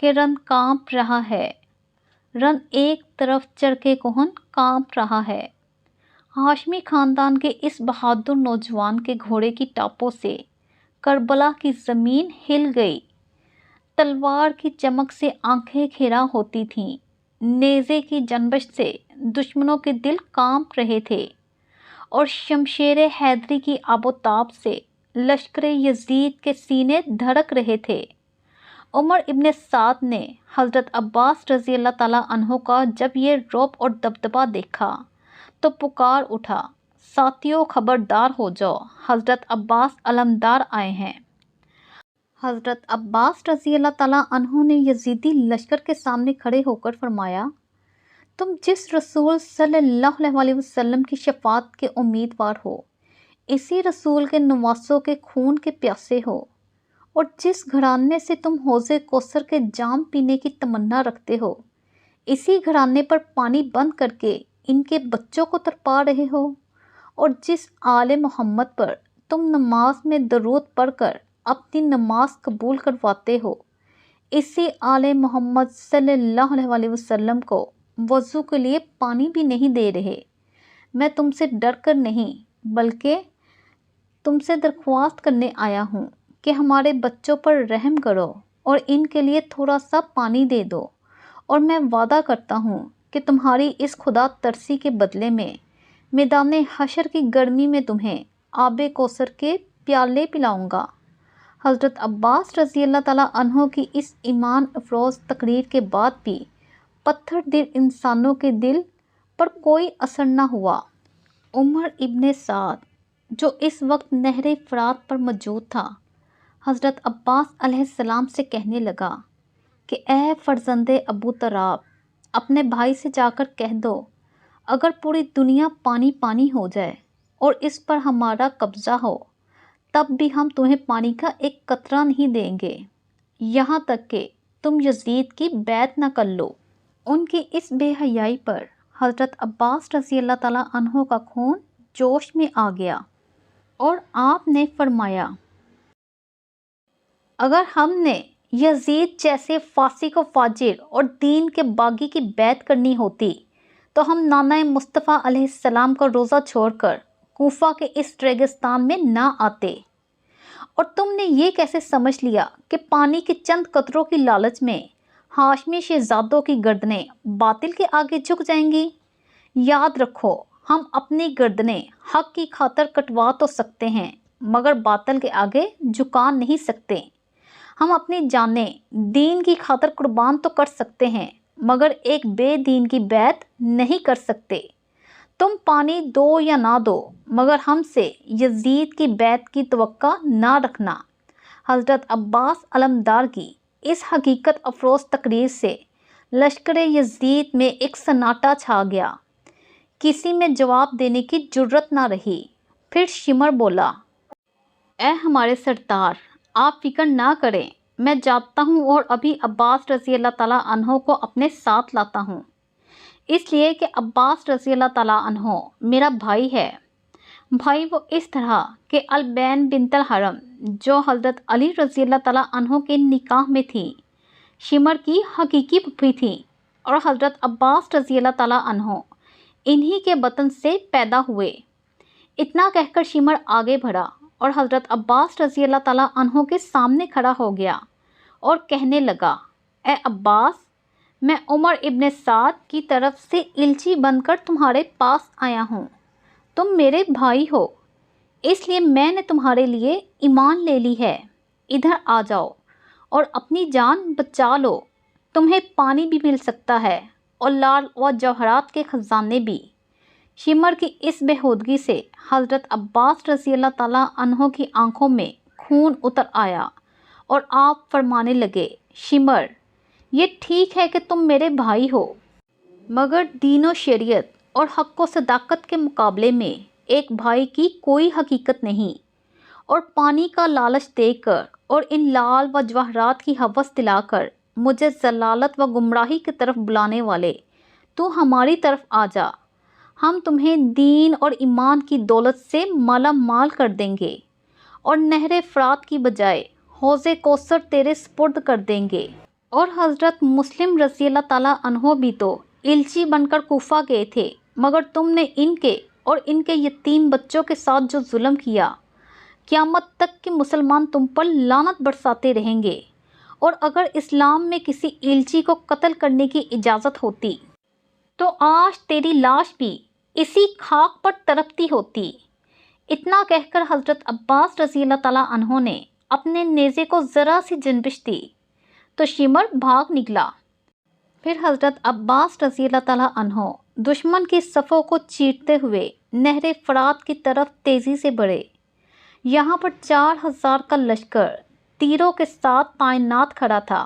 کہ رن کانپ رہا ہے، رن ایک طرف چڑھ کے کوہن کانپ رہا ہے۔ ہاشمی خاندان کے اس بہادر نوجوان کے گھوڑے کی ٹاپوں سے کربلا کی زمین ہل گئی۔ تلوار کی چمک سے آنکھیں گھیرا ہوتی تھیں، نیزے کی جنبش سے دشمنوں کے دل کانپ رہے تھے، اور شمشیر حیدری کی آب و تاب سے لشکر یزید کے سینے دھڑک رہے تھے۔ عمر ابن سعد نے حضرت عباس رضی اللہ تعالیٰ عنہ کا جب یہ رعب اور دبدبہ دیکھا تو پکار اٹھا، ساتھیوں خبردار ہو جاؤ، حضرت عباس علمدار آئے ہیں۔ حضرت عباس رضی اللہ تعالیٰ عنہ نے یزیدی لشکر کے سامنے کھڑے ہو کر فرمایا، تم جس رسول صلی اللہ علیہ وسلم کی شفاعت کے امیدوار ہو، اسی رسول کے نواسوں کے خون کے پیاسے ہو، اور جس گھرانے سے تم حوض کوثر کے جام پینے کی تمنا رکھتے ہو، اسی گھرانے پر پانی بند کر کے ان کے بچوں کو تڑپا رہے ہو، اور جس آل محمد پر تم نماز میں درود پڑھ کر اپنی نماز قبول کرواتے ہو، اسی آل محمد صلی اللہ علیہ وسلم کو وضو کے لیے پانی بھی نہیں دے رہے۔ میں تم سے ڈر کر نہیں بلکہ تم سے درخواست کرنے آیا ہوں کہ ہمارے بچوں پر رحم کرو اور ان کے لیے تھوڑا سا پانی دے دو، اور میں وعدہ کرتا ہوں کہ تمہاری اس خدا ترسی کے بدلے میں میدان حشر کی گرمی میں تمہیں آب کوثر کے پیالے پلاؤں گا۔ حضرت عباس رضی اللہ تعالیٰ عنہ کی اس ایمان افروز تقریر کے بعد بھی پتھر دل انسانوں کے دل پر کوئی اثر نہ ہوا۔ عمر ابن سعد جو اس وقت نہر فرات پر موجود تھا، حضرت عباس علیہ السلام سے کہنے لگا کہ اے فرزند ابو تراب، اپنے بھائی سے جا کر کہہ دو، اگر پوری دنیا پانی پانی ہو جائے اور اس پر ہمارا قبضہ ہو، تب بھی ہم تمہیں پانی کا ایک قطرہ نہیں دیں گے، یہاں تک کہ تم یزید کی بیعت نہ کر لو۔ ان کی اس بے حیائی پر حضرت عباس رضی اللہ تعالیٰ عنہ کا خون جوش میں آ گیا، اور آپ نے فرمایا، اگر ہم نے یزید جیسے فاسق و فاجر اور دین کے باغی کی بیعت کرنی ہوتی تو ہم نانا مصطفیٰ علیہ السلام کا روزہ چھوڑ کر کوفہ کے اس ریگستان میں نہ آتے، اور تم نے یہ کیسے سمجھ لیا کہ پانی کے چند قطروں کی لالچ میں ہاشمی شہزادوں کی گردنیں باطل کے آگے جھک جائیں گی؟ یاد رکھو، ہم اپنی گردنیں حق کی خاطر کٹوا تو سکتے ہیں مگر باطل کے آگے جھکا نہیں سکتے۔ ہم اپنی جانیں دین کی خاطر قربان تو کر سکتے ہیں مگر ایک بے دین کی بیعت نہیں کر سکتے۔ تم پانی دو یا نہ دو مگر ہم سے یزید کی بیعت کی توقع نہ رکھنا۔ حضرت عباس علمدار کی اس حقیقت افروز تقریر سے لشکر یزید میں ایک سناٹا چھا گیا، کسی میں جواب دینے کی جرت نہ رہی۔ پھر شمر بولا، اے ہمارے سردار، آپ فکر نہ کریں، میں جاتا ہوں اور ابھی عباس رضی اللہ تعالیٰ عنہ کو اپنے ساتھ لاتا ہوں، اس لیے کہ عباس رضی اللہ تعالیٰ عنہ میرا بھائی ہے۔ بھائی وہ اس طرح کہ البین بنت الحرم جو حضرت علی رضی اللہ تعالیٰ عنہ کے نکاح میں تھی، شمر کی حقیقی پھوپھی تھی، اور حضرت عباس رضی اللہ تعالیٰ عنہ انہی کے بطن سے پیدا ہوئے۔ اتنا کہہ کر شمر آگے بڑھا اور حضرت عباس رضی اللہ تعالیٰ عنہ کے سامنے کھڑا ہو گیا اور کہنے لگا، اے عباس، میں عمر ابن سعد کی طرف سے الچی بن کر تمہارے پاس آیا ہوں۔ تم میرے بھائی ہو، اس لیے میں نے تمہارے لیے ایمان لے لی ہے۔ ادھر آ جاؤ اور اپنی جان بچا لو، تمہیں پانی بھی مل سکتا ہے اور لال و جواہرات کے خزانے بھی۔ شمر کی اس بےہودگی سے حضرت عباس رضی اللہ تعالیٰ عنہ کی آنکھوں میں خون اتر آیا اور آپ فرمانے لگے، شمر، یہ ٹھیک ہے کہ تم میرے بھائی ہو مگر دین و شریعت اور حق و صداقت کے مقابلے میں ایک بھائی کی کوئی حقیقت نہیں، اور پانی کا لالچ دے کر اور ان لال و جواہرات کی ہوس دلا کر مجھے ضلالت و گمراہی کی طرف بلانے والے، تو ہماری طرف آ جا، ہم تمہیں دین اور ایمان کی دولت سے مالا مال کر دیں گے، اور نہر فرات کی بجائے حوض کوثر تیرے سپرد کر دیں گے، اور حضرت مسلم رضی اللہ تعالیٰ عنہ بھی تو الچی بن کر کوفہ گئے تھے، مگر تم نے ان کے اور ان کے یتیم بچوں کے ساتھ جو ظلم کیا، قیامت تک کہ مسلمان تم پر لعنت برساتے رہیں گے۔ اور اگر اسلام میں کسی الچی کو قتل کرنے کی اجازت ہوتی تو آج تیری لاش بھی اسی خاک پر تڑپتی ہوتی۔ اتنا کہہ کر حضرت عباس رضی اللہ تعالیٰ عنہ نے اپنے نیزے کو ذرا سی جنبش دی تو شمر بھاگ نکلا۔ پھر حضرت عباس رضی اللہ تعالیٰ عنہ دشمن کی صفوں کو چیرتے ہوئے نہر فرات کی طرف تیزی سے بڑھے۔ یہاں پر 4000 کا لشکر تیروں کے ساتھ تعینات کھڑا تھا۔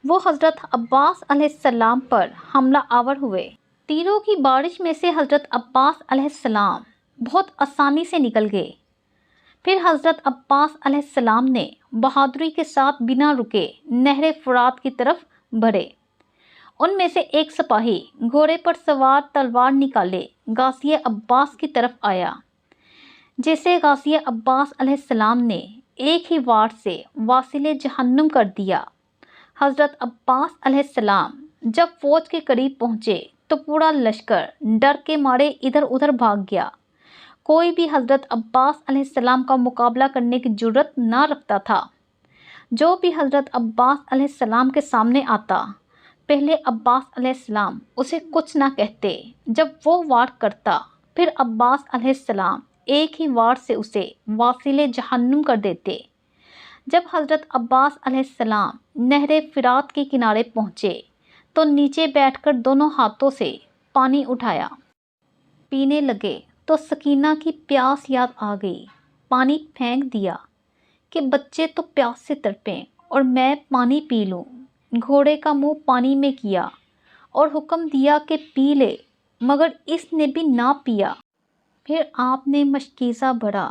وہ حضرت عباس علیہ السلام پر حملہ آور ہوئے۔ تیروں کی بارش میں سے حضرت عباس علیہ السلام بہت آسانی سے نکل گئے۔ پھر حضرت عباس علیہ السلام نے بہادری کے ساتھ بنا رکے نہر فرات کی طرف بڑھے۔ ان میں سے ایک سپاہی گھوڑے پر سوار تلوار نکالے غازی عباس کی طرف آیا۔ جیسے غازی عباس علیہ السلام نے ایک ہی وار سے واصل جہنم کر دیا۔ حضرت عباس علیہ السلام جب فوج کے قریب پہنچے تو پورا لشکر ڈر کے مارے ادھر ادھر بھاگ گیا۔ کوئی بھی حضرت عباس علیہ السلام کا مقابلہ کرنے کی جرت نہ رکھتا تھا۔ جو بھی حضرت عباس علیہ السلام کے سامنے آتا، پہلے عباس علیہ السلام اسے کچھ نہ کہتے۔ جب وہ وار کرتا، پھر عباس علیہ السلام ایک ہی وار سے اسے واصل جہنم کر دیتے۔ جب حضرت عباس علیہ السلام نہر فرات کے کنارے پہنچے تو نیچے بیٹھ کر دونوں ہاتھوں سے پانی اٹھایا، پینے لگے تو سکینہ کی پیاس یاد آ گئی۔ پانی پھینک دیا کہ بچے تو پیاس سے تڑپیں اور میں پانی پی لوں۔ گھوڑے کا منہ پانی میں کیا اور حکم دیا کہ پی لے، مگر اس نے بھی نہ پیا۔ پھر آپ نے مشکیزہ بڑھا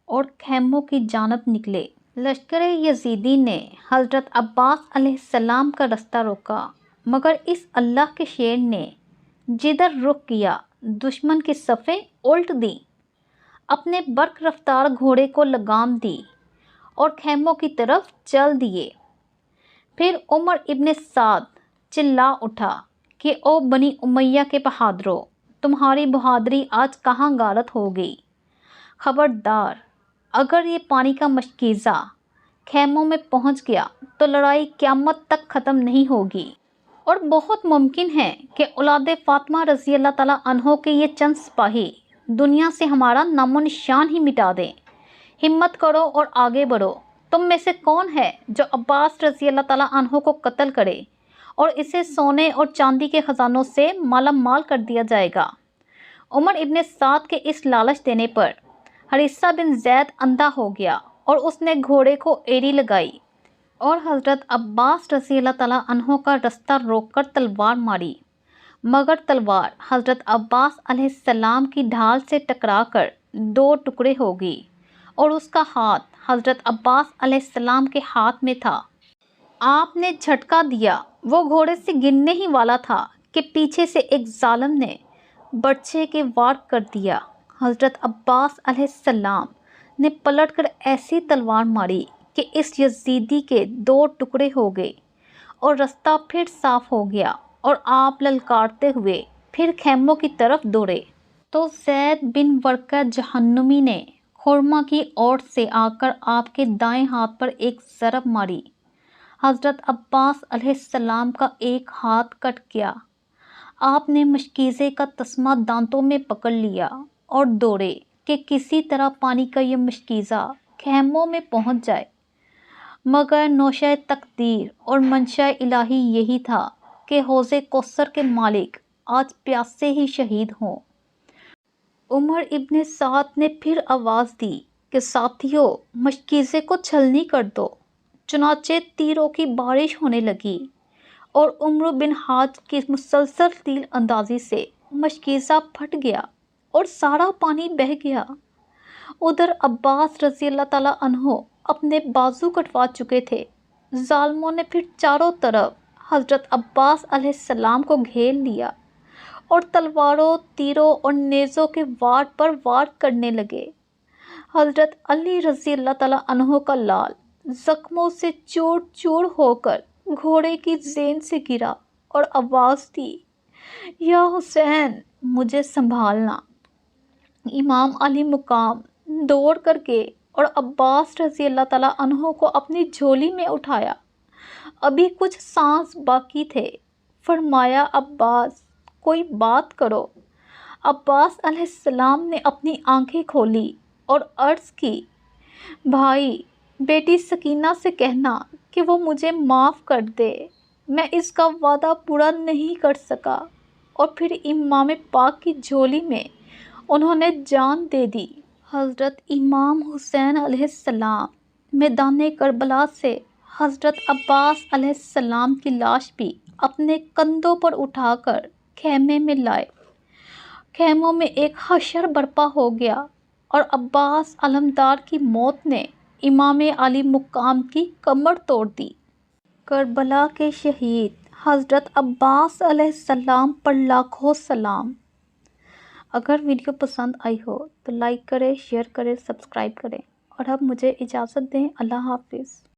اور خیموں کی جانب نکلے۔ لشکر یزیدی نے حضرت عباس علیہ السلام کا رستہ روکا، مگر اس اللہ کے شیر نے جدھر رخ کیا دشمن کی صفیں الٹ دیں۔ اپنے برق رفتار گھوڑے کو لگام دی اور خیموں کی طرف چل دیے۔ پھر عمر ابن سعد چلا اٹھا کہ او بنی امیہ کے بہادروں، تمہاری بہادری آج کہاں غارت ہو گئی؟ خبردار، اگر یہ پانی کا مشکیزہ خیموں میں پہنچ گیا تو لڑائی قیامت تک ختم نہیں ہوگی، اور بہت ممکن ہے کہ اولاد فاطمہ رضی اللہ تعالیٰ عنہ کے یہ چند سپاہی دنیا سے ہمارا نام و نشان ہی مٹا دیں۔ ہمت کرو اور آگے بڑھو۔ تم میں سے کون ہے جو عباس رضی اللہ تعالیٰ عنہ کو قتل کرے اور اسے سونے اور چاندی کے خزانوں سے مالا مال کر دیا جائے گا؟ عمر ابن سعد کے اس لالچ دینے پر حارثہ بن زید اندھا ہو گیا اور اس نے گھوڑے کو ایڑی لگائی اور حضرت عباس رضی اللہ تعالیٰ عنہ کا رستہ روک کر تلوار ماری، مگر تلوار حضرت عباس علیہ السلام کی ڈھال سے ٹکرا کر 2 ٹکڑے ہو گئی اور اس کا ہاتھ حضرت عباس علیہ السلام کے ہاتھ میں تھا۔ آپ نے جھٹکا دیا، وہ گھوڑے سے گرنے ہی والا تھا کہ پیچھے سے ایک ظالم نے برچھے کے وار کر دیا۔ حضرت عباس علیہ السلام نے پلٹ کر ایسی تلوار ماری کہ اس یزیدی کے 2 ٹکڑے ہو گئے اور رستہ پھر صاف ہو گیا، اور آپ للکارتے ہوئے پھر خیموں کی طرف دوڑے۔ تو زید بن ورقہ جہنمی نے خرما کی اوٹ سے آ کر آپ کے دائیں ہاتھ پر ایک ضرب ماری۔ حضرت عباس علیہ السلام کا ایک ہاتھ کٹ گیا۔ آپ نے مشکیزے کا تسمہ دانتوں میں پکڑ لیا اور دوڑے کہ کسی طرح پانی کا یہ مشکیزہ خیموں میں پہنچ جائے، مگر نوشۂ تقدیر اور منشاء الہی یہی تھا کہ حوض کوثر کے مالک آج پیاسے ہی شہید ہوں۔ عمر ابن سعد نے پھر آواز دی کہ ساتھیوں، مشکیزے کو چھلنی کر دو۔ چنانچہ تیروں کی بارش ہونے لگی اور عمرو بن حاج کی مسلسل تیر اندازی سے مشکیزہ پھٹ گیا اور سارا پانی بہہ گیا۔ ادھر عباس رضی اللہ تعالیٰ عنہ اپنے بازو کٹوا چکے تھے۔ ظالموں نے پھر چاروں طرف حضرت عباس علیہ السلام کو گھیر لیا اور تلواروں، تیروں اور نیزوں کے وار پر وار کرنے لگے۔ حضرت علی رضی اللہ تعالیٰ عنہ کا لال زخموں سے چور چور ہو کر گھوڑے کی زین سے گرا اور آواز دی، یا حسین مجھے سنبھالنا۔ امام علی مقام دوڑ کر گئے اور عباس رضی اللہ تعالیٰ عنہ کو اپنی جھولی میں اٹھایا۔ ابھی کچھ سانس باقی تھے۔ فرمایا، عباس کوئی بات کرو۔ عباس علیہ السلام نے اپنی آنکھیں کھولی اور عرض کی، بھائی بیٹی سکینہ سے کہنا کہ وہ مجھے معاف کر دے، میں اس کا وعدہ پورا نہیں کر سکا۔ اور پھر امام پاک کی جھولی میں انہوں نے جان دے دی۔ حضرت امام حسین علیہ السلام میدان کربلا سے حضرت عباس علیہ السلام کی لاش بھی اپنے کندھوں پر اٹھا کر خیمے میں لائے۔ خیموں میں ایک حشر برپا ہو گیا اور عباس علمدار کی موت نے امام علی مقام کی کمر توڑ دی۔ کربلا کے شہید حضرت عباس علیہ السلام پر لاکھوں سلام۔ اگر ویڈیو پسند آئی ہو تو لائک کریں، شیئر کریں، سبسکرائب کریں اور اب مجھے اجازت دیں۔ اللہ حافظ۔